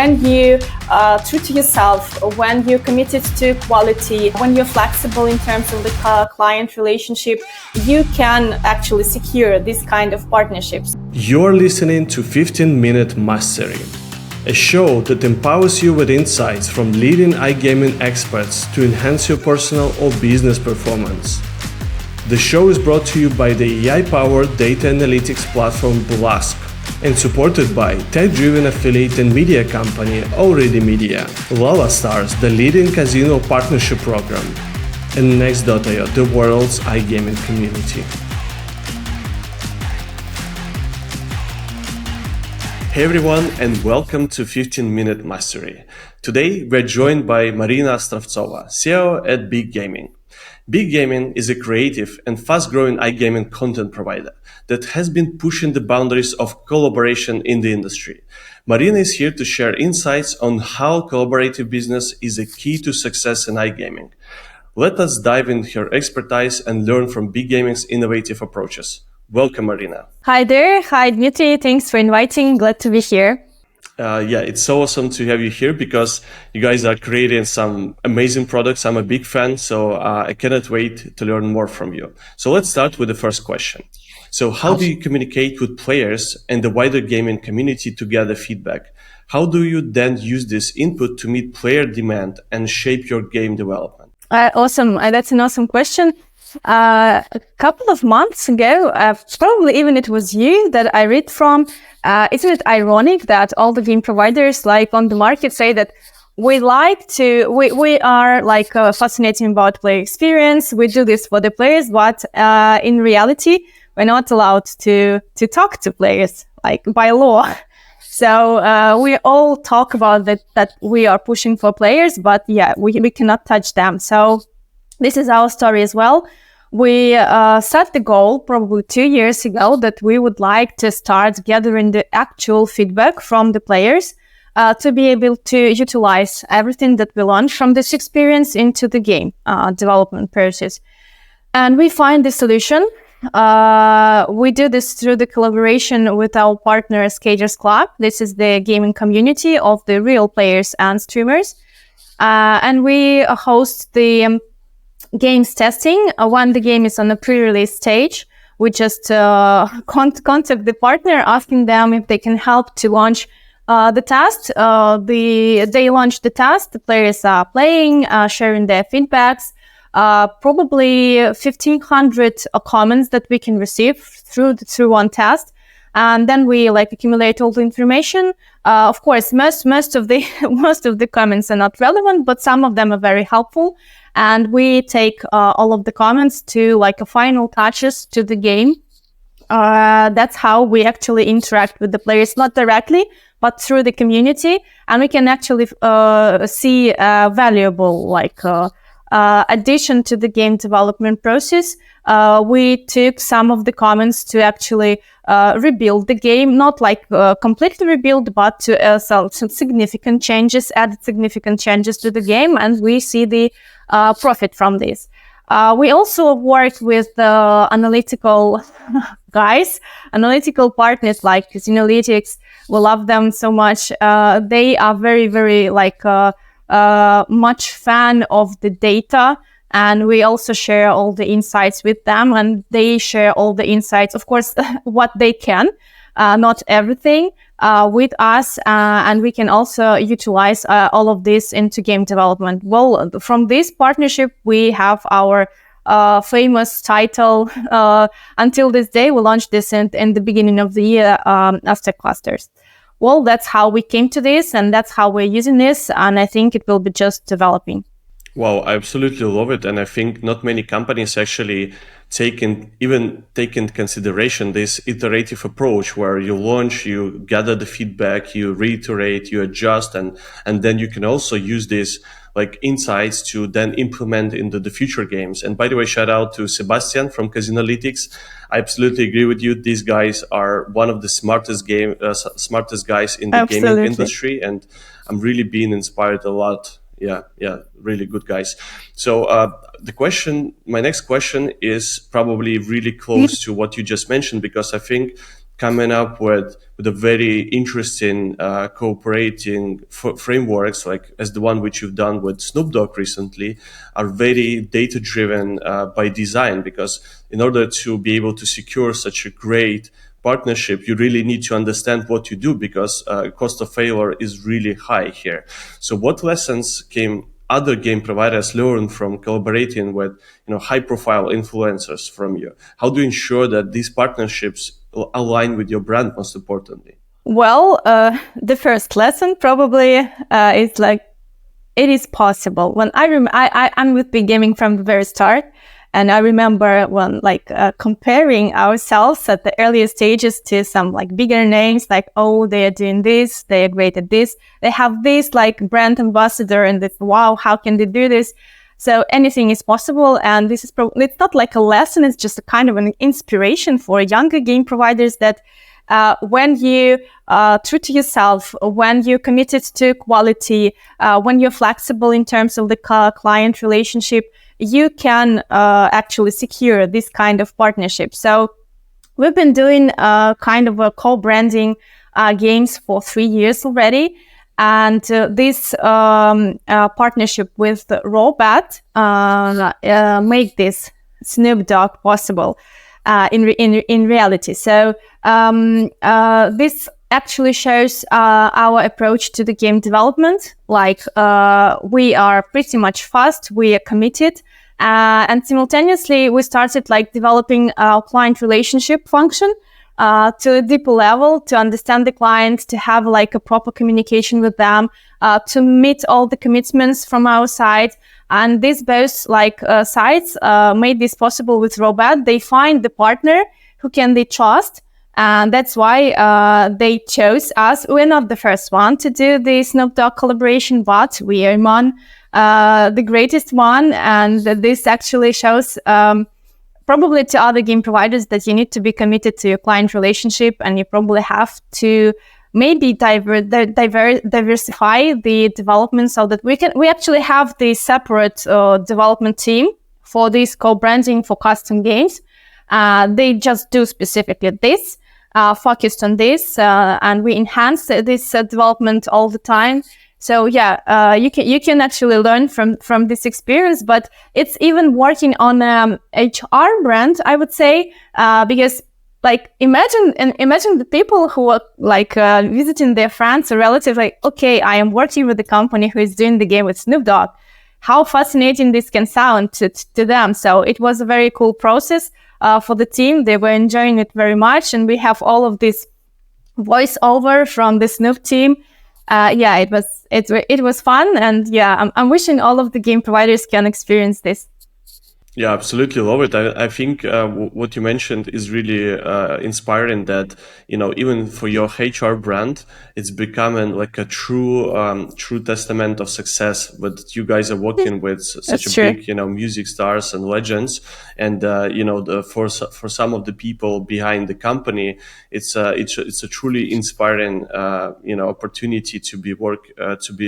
when you true to yourself, when you're committed to quality, when you're flexible in terms of the client relationship, you can actually secure this kind of partnerships. You're listening to 15-Minute Mastery, a show that empowers you with insights from leading iGaming experts to enhance your personal or business performance. The show is brought to you by the AI-powered data analytics platform Blask and supported by tech-driven affiliate and media company Already Media, Lala Stars, the leading casino partnership program, and Next.io, the world's iGaming community. Hey everyone, and welcome to 15-Minute Mastery. Today we're joined by Marina Ostrovtsova, CEO at Big Gaming. Big Gaming is a creative and fast-growing iGaming content provider that has been pushing the boundaries of collaboration in the industry. Marina is here to share insights on how collaborative business is a key to success in iGaming. Let us dive into her expertise and learn from Big Gaming's innovative approaches. Welcome, Marina. Hi there. Hi, Dmitry. Thanks for inviting. Glad to be here. It's so awesome to have you here because you guys are creating some amazing products. I'm a big fan, so I cannot wait to learn more from you. So let's start with the first question. So how do you communicate with players and the wider gaming community to gather feedback? How do you then use this input to meet player demand and shape your game development? Awesome. That's an awesome question. A couple of months ago, probably even it was you that I read from. Isn't it ironic that all the game providers like on the market say that we are fascinating about player experience. We do this for the players, but in reality, we're not allowed to talk to players like by law. So we all talk about that we are pushing for players, but we cannot touch them. So this is our story as well. We set the goal probably 2 years ago that we would like to start gathering the actual feedback from the players to be able to utilize everything that we learned from this experience into the game development process. And we find the solution. We do this through the collaboration with our partner Skaters Club. This is the gaming community of the real players and streamers. And we host the games testing. When the game is on a pre-release stage, we just contact the partner, asking them if they can help to launch the test. They launch the test, the players are playing, sharing their feedbacks. Probably 1,500 comments that we can receive through one test. And then we accumulate all the information. Of course, most of the comments are not relevant, but some of them are very helpful. And we take all of the comments to a final touches to the game. That's how we actually interact with the players, not directly, but through the community. And we can actually see valuable addition to the game development process. We took some of the comments to actually rebuild the game, not completely rebuild, but to some significant changes, added significant changes to the game, and we see the profit from this. We also work with analytical guys, analytical partners like Casinolytics. We love them so much. They are very, very much fan of the data, and we also share all the insights with them, and they share all the insights, of course, what they can, not everything, with us, and we can also utilize all of this into game development. Well, from this partnership, we have our famous title. Until this day, we launched this in the beginning of the year, Aztec Clusters. Well, that's how we came to this, and that's how we're using this, and I think it will be just developing. Wow, I absolutely love it. And I think not many companies actually take in consideration this iterative approach where you launch, you gather the feedback, you reiterate, you adjust, and then you can also use this insights to then implement into the future games. And by the way, shout out to Sebastian from Casinolytics. I absolutely agree with you. These guys are one of the smartest guys in the gaming industry, and I'm really being inspired a lot. Yeah, really good guys. So my next question is probably really close to what you just mentioned, because I think coming up with a very interesting cooperating frameworks, like as the one which you've done with Snoop Dogg recently, are very data driven by design, because in order to be able to secure such a great partnership, you really need to understand what you do, because cost of failure is really high here. So what lessons came other game providers learn from collaborating with high profile influencers from you? How do you ensure that these partnerships align with your brand, most importantly? Well, the first lesson probably is like, it is possible. When I'm with big gaming from the very start, and I remember when comparing ourselves at the earliest stages to some like bigger names, like, oh, they are doing this, they are great at this, they have this like brand ambassador, and this, wow, how can they do this? So anything is possible, and this is it's not like a lesson, it's just a kind of an inspiration for younger game providers that when you true to yourself, when you're committed to quality, when you're flexible in terms of the client relationship, you can actually secure this kind of partnership. So we've been doing kind of a co-branding games for 3 years already. And this partnership with Robat make this Snoop Dogg possible in reality. So this actually shows our approach to the game development. Like we are pretty much fast, we are committed, and simultaneously we started like developing our client relationship function to a deeper level, to understand the client, to have like a proper communication with them, to meet all the commitments from our side. And these both like sides made this possible with Robat. They find the partner who can they trust. And that's why they chose us. We're not the first one to do the Snoop Dogg collaboration, but we are among the greatest one. And this actually shows probably to other game providers that you need to be committed to your client relationship, and you probably have to maybe diversify the development so that we actually have the separate development team for this co-branding for custom games. They just do specifically this, focused on this, and we enhance this development all the time. So yeah, you can actually learn from this experience, but it's even working on HR brand, I would say, because like imagine the people who are like visiting their friends or relatives, like, okay, I am working with the company who is doing the game with Snoop Dogg. How fascinating this can sound to them. So it was a very cool process for the team. They were enjoying it very much, and we have all of this voiceover from the Snoop team. Yeah, it was fun, and yeah, I'm wishing all of the game providers can experience this. Yeah, absolutely love it. I think what you mentioned is really inspiring, that, even for your HR brand, it's becoming like a true testament of success. But you guys are working with such That's a true. big, music stars and legends. And, for some of the people behind the company, it's a truly inspiring, opportunity to be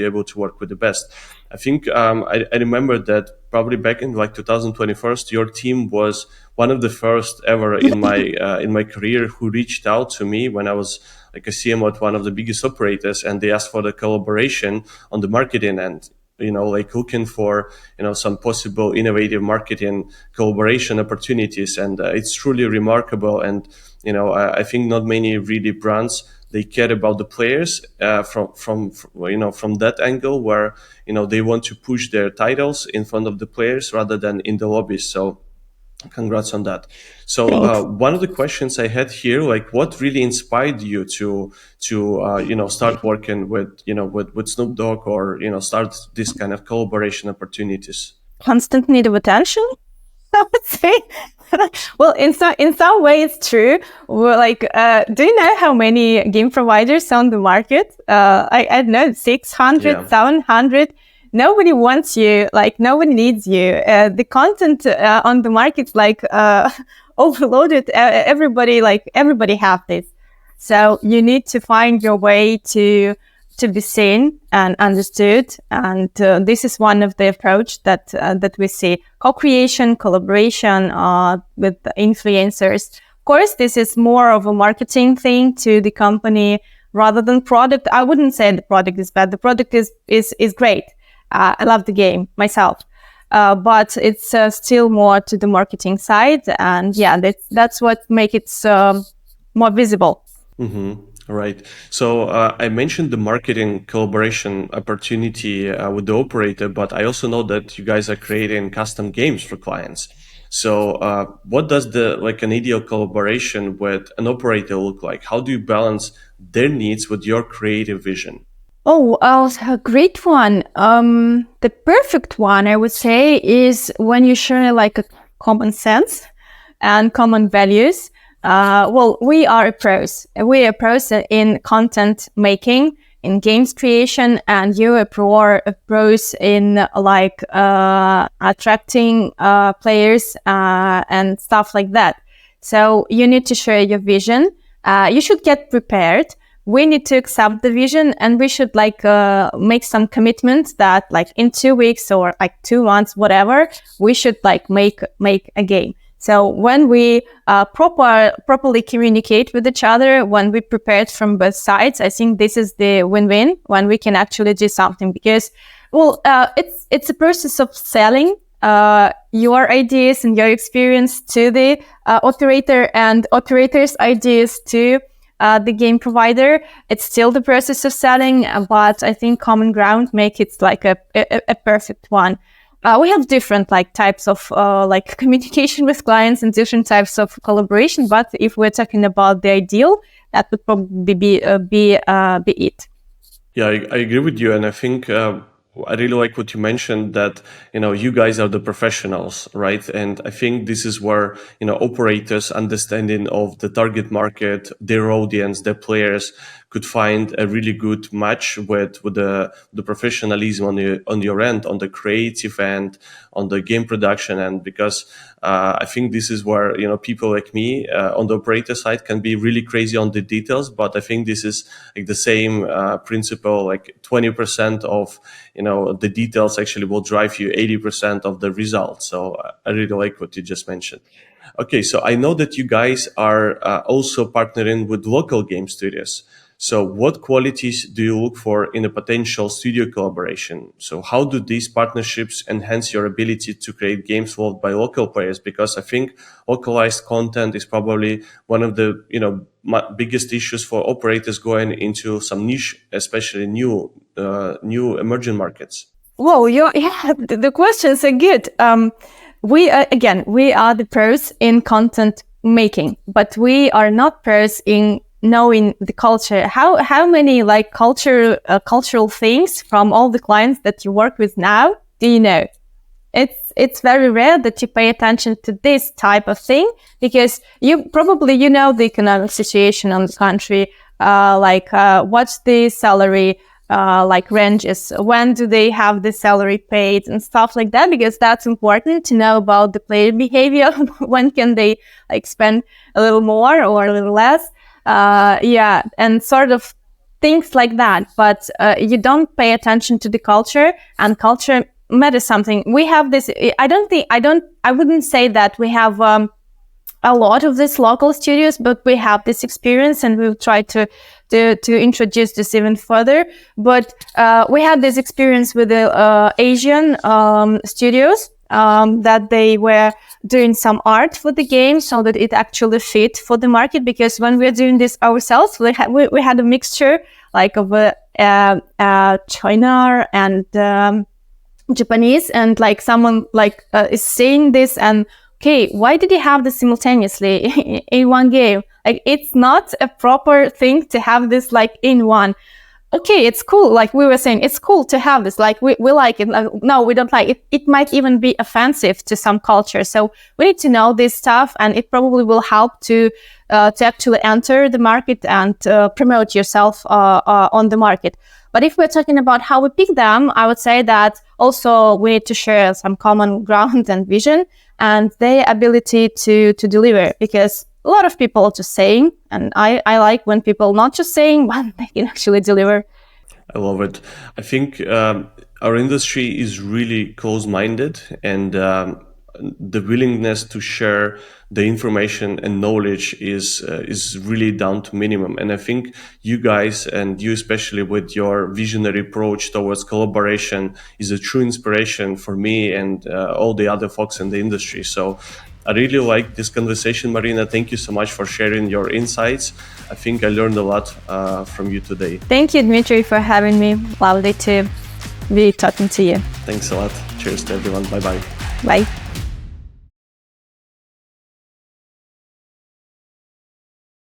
able to work with the best. I think I remember that probably back in like 2021, your team was one of the first ever in my career who reached out to me when I was like a CMO at one of the biggest operators, and they asked for the collaboration on the marketing end. Like looking for some possible innovative marketing collaboration opportunities, and it's truly remarkable. And I think not many really brands, they care about the players from that angle, where they want to push their titles in front of the players rather than in the lobbies. So congrats on that. So Thanks. one of the questions I had here, like, what really inspired you to start working with Snoop Dogg, or start this kind of collaboration opportunities? Constant need of attention, I would say. Well, in some way it's true. We're like, do you know how many game providers on the market? I don't know, 600, Yeah. 700. Nobody wants you, like nobody needs you. The content on the market's like overloaded. Everybody have this. So you need to find your way to be seen and understood. And this is one of the approach that we see: co-creation, collaboration with the influencers, course, this is more of a marketing thing to the company rather than product. I wouldn't say the product is bad. The product is great. I love the game myself. But it's still more to the marketing side. And yeah, that's what makes it more visible. Right. So I mentioned the marketing collaboration opportunity with the operator, but I also know that you guys are creating custom games for clients. So what does an ideal collaboration with an operator look like? How do you balance their needs with your creative vision? Oh, a great one. The perfect one, I would say, is when you share like a common sense and common values. Well, we are pros. We are pros in content making, in games creation, and you are pros in attracting players and stuff like that. So you need to share your vision. You should get prepared. We need to accept the vision, and we should make some commitments that in 2 weeks or 2 months, whatever, we should make a game. So when we properly communicate with each other, when we prepare from both sides, I think this is the win-win when we can actually do something, because it's a process of selling your ideas and your experience to the operator, and operator's ideas to the game provider. It's still the process of selling, but I think common ground make it a perfect one. We have different types of communication with clients and different types of collaboration. But if we're talking about the ideal, that would probably be it. Yeah, I agree with you, and I think I really like what you mentioned, that you guys are the professionals, right? And I think this is where operators' understanding of the target market, their audience, their players, could find a really good match with the professionalism on your end, on the creative end, on the game production end, because I think this is where people like me on the operator side can be really crazy on the details, but I think this is the same principle. 20% of the details actually will drive you 80% of the results. So I really like what you just mentioned. Okay, so I know that you guys are also partnering with local game studios. So what qualities do you look for in a potential studio collaboration? So how do these partnerships enhance your ability to create games loved by local players? Because I think localized content is probably one of the biggest issues for operators going into some niche, especially new emerging markets. Whoa, the questions are good. We are the pros in content making, but we are not pros in knowing the culture. How many cultural things from all the clients that you work with now do you know? It's very rare that you pay attention to this type of thing, because you probably the economic situation on the country, what's the salary ranges, when do they have the salary paid and stuff like that, because that's important to know about the player behavior. When can they spend a little more or a little less, and sort of things like that. But you don't pay attention to the culture, and culture matters something. We have this. I wouldn't say that we have a lot of these local studios, but we have this experience, and we'll try to introduce this even further. But we had this experience with the Asian studios, that they were doing some art for the game so that it actually fit for the market. Because when we're doing this ourselves, we had a mixture of China and Japanese, and someone is saying this, and okay, why did you have this simultaneously in one game? It's not a proper thing to have this in one. Okay, it's cool. We were saying, it's cool to have this. We like it. No, we don't like it. It might even be offensive to some culture. So we need to know this stuff, and it probably will help to actually enter the market and promote yourself on the market. But if we're talking about how we pick them, I would say that also we need to share some common ground and vision, and their ability to deliver, because a lot of people are just saying, and I like when people not just saying, but they can actually deliver. I love it. I think our industry is really close-minded, and the willingness to share the information and knowledge is really down to minimum. And I think you guys, and you especially with your visionary approach towards collaboration, is a true inspiration for me and all the other folks in the industry. So I really like this conversation, Marina. Thank you so much for sharing your insights. I think I learned a lot from you today. Thank you, Dmitry, for having me. Lovely to be talking to you. Thanks a lot. Cheers to everyone. Bye-bye. Bye.